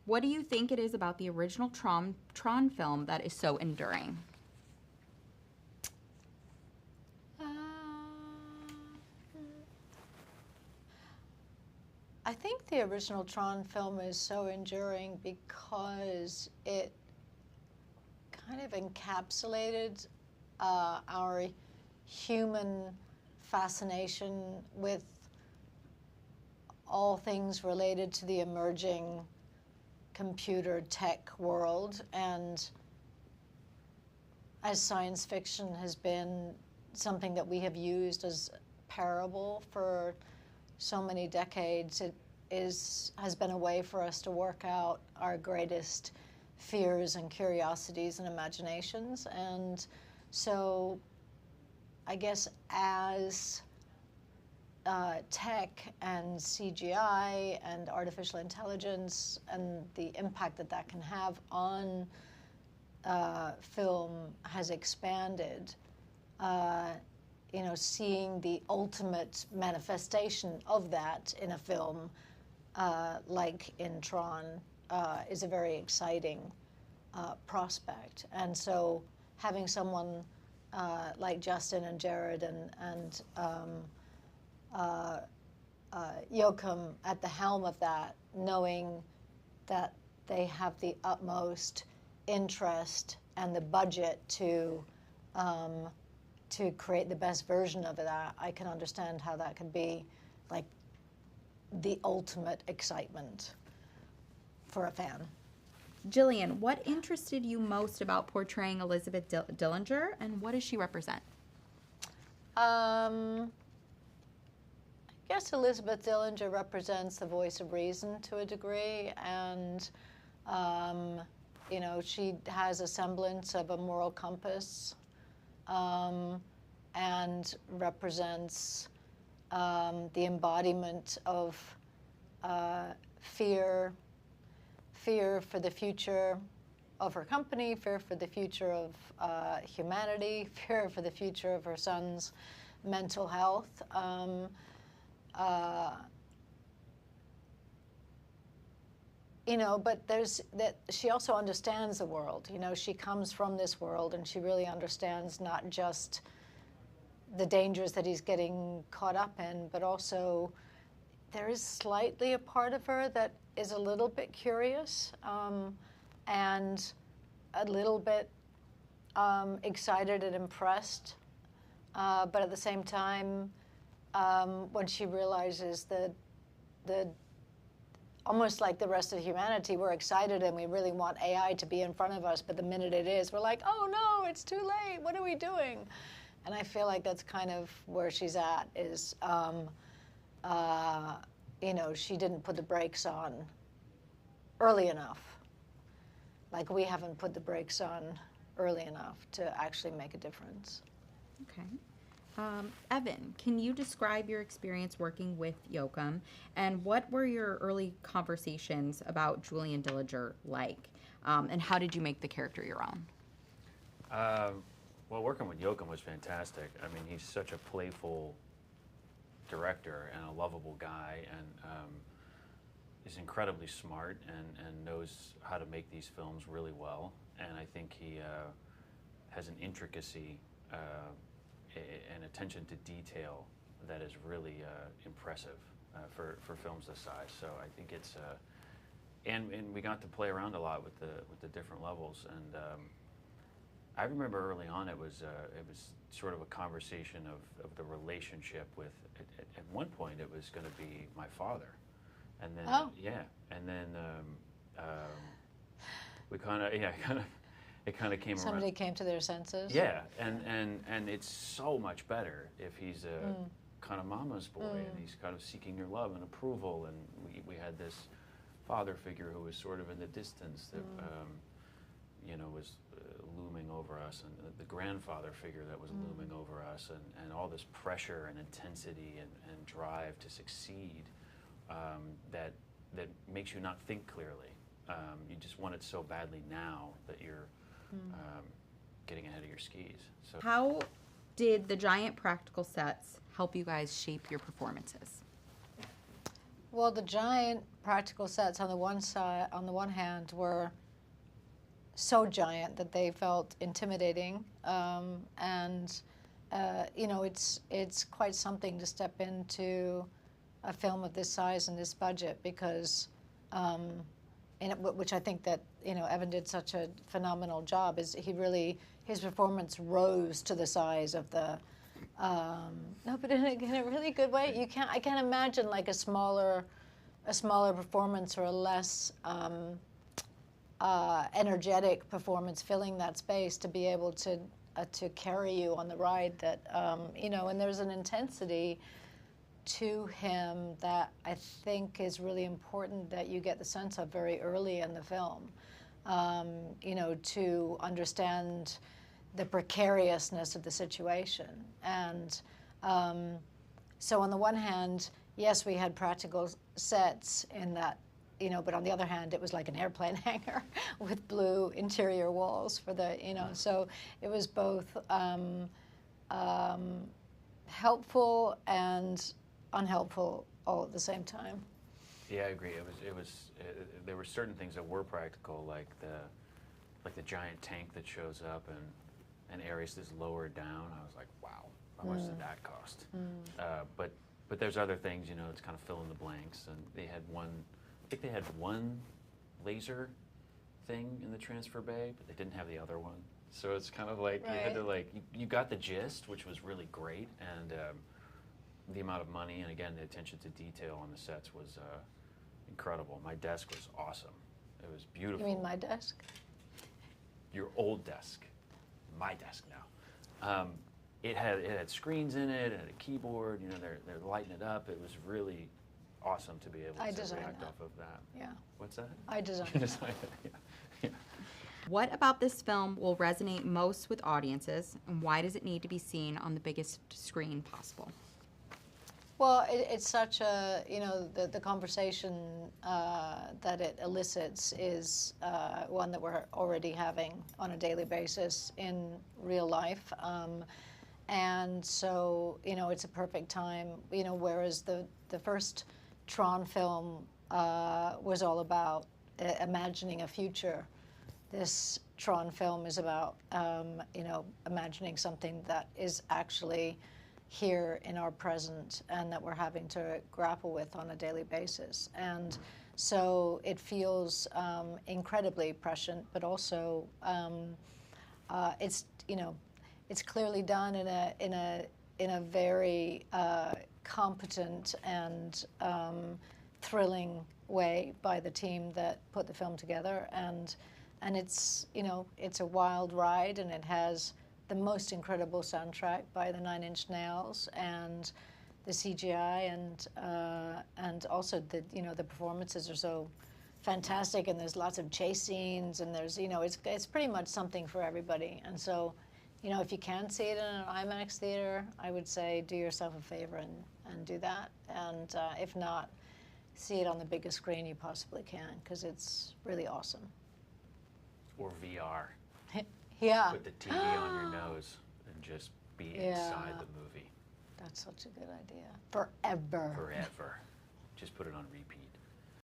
What do you think it is about the original Tron film that is so enduring? I think the original Tron film is so enduring because it kind of encapsulated our human fascination with all things related to the emerging computer tech world. And as science fiction has been something that we have used as parable for so many decades, it has been a way for us to work out our greatest fears and curiosities and imaginations. And so I guess as tech and CGI and artificial intelligence and the impact that that can have on film has expanded, you know, seeing the ultimate manifestation of that in a film, like in Tron, is a very exciting prospect. And so having someone like Justin and Jared and Joachim at the helm of that, knowing that they have the utmost interest and the budget to create the best version of that, I can understand how that could be like the ultimate excitement for a fan. Gillian, what interested you most about portraying Elisabeth Dillinger, and what does she represent? I guess Elisabeth Dillinger represents the voice of reason to a degree, and you know, she has a semblance of a moral compass, and represents the embodiment of fear for the future of her company, fear for the future of humanity, fear for the future of her son's mental health. You know, but there's that she also understands the world. You know, she comes from this world, and she really understands not just the dangers that he's getting caught up in, but also there is slightly a part of her that is a little bit curious, and a little bit excited and impressed. But at the same time, when she realizes that almost like the rest of humanity, we're excited and we really want AI to be in front of us, but the minute it is, we're like, oh no, it's too late, what are we doing? And I feel like that's kind of where she's at, is, you know, she didn't put the brakes on early enough. Like we haven't put the brakes on early enough to actually make a difference. Okay. Evan, can you describe your experience working with Joachim, and what were your early conversations about Julian Dillinger like, and how did you make the character your own? Well, working with Joachim was fantastic. I mean, he's such a playful director and a lovable guy, and he's incredibly smart and knows how to make these films really well. And I think he has an intricacy and attention to detail that is really impressive for films this size. So I think it's and we got to play around a lot with the different levels. And I remember early on it was sort of a conversation of the relationship with. At one point it was going to be my father, and then and then we it kind of came around. Somebody came to their senses. Yeah, and it's so much better if he's a kind of mama's boy, and he's kind of seeking your love and approval. And we had this father figure who was sort of in the distance that you know, was looming over us, and the grandfather figure that was looming over us, and all this pressure and intensity and drive to succeed that makes you not think clearly. You just want it so badly now that you're getting ahead of your skis. So How did the giant practical sets help you guys shape your performances? Well, the giant practical sets on the one hand, were so giant that they felt intimidating, and it's quite something to step into a film of this size and this budget, because, which I think that Evan did such a phenomenal job. Is his performance rose to the size of the. No, but in a really good way. I can't imagine like a smaller performance or a less energetic performance filling that space to be able to carry you on the ride. That and there's an intensity to him that I think is really important that you get the sense of very early in the film. To understand the precariousness of the situation. And so on the one hand, yes, we had practical sets in that, but on the other hand, it was like an airplane hangar with blue interior walls for the, so it was both helpful and unhelpful all at the same time. Yeah, I agree. There were certain things that were practical, like the giant tank that shows up and Ares is lowered down. I was like, wow, how much did that cost? But there's other things, it's kind of fill in the blanks. And I think they had one laser thing in the transfer bay, but they didn't have the other one. So it's kind of like, you had to you got the gist, which was really great. And the amount of money and again, the attention to detail on the sets was incredible. My desk was awesome. It was beautiful. You mean my desk? Your old desk. My desk now. It had screens in it, it had a keyboard, they're lighting it up. It was really awesome to be able to react off of that. Yeah. What's that? I designed You it. designed it, yeah. What about this film will resonate most with audiences, and why does it need to be seen on the biggest screen possible? Well, it's such a, the conversation that it elicits is one that we're already having on a daily basis in real life. And so, it's a perfect time, whereas the first Tron film was all about imagining a future. This Tron film is about, imagining something that is actually here in our present and that we're having to grapple with on a daily basis. And so it feels incredibly prescient, but also it's clearly done in a very competent and thrilling way by the team that put the film together. And it's it's a wild ride, and it has the most incredible soundtrack by the Nine Inch Nails, and the CGI, and also the performances are so fantastic, and there's lots of chase scenes, and there's it's pretty much something for everybody. And so, if you can see it in an IMAX theater, I would say do yourself a favor and do that. And if not, see it on the biggest screen you possibly can, because it's really awesome. Or VR. Yeah. Put the TV on your nose and just be inside the movie. That's such a good idea. Forever. Forever. Just put it on repeat.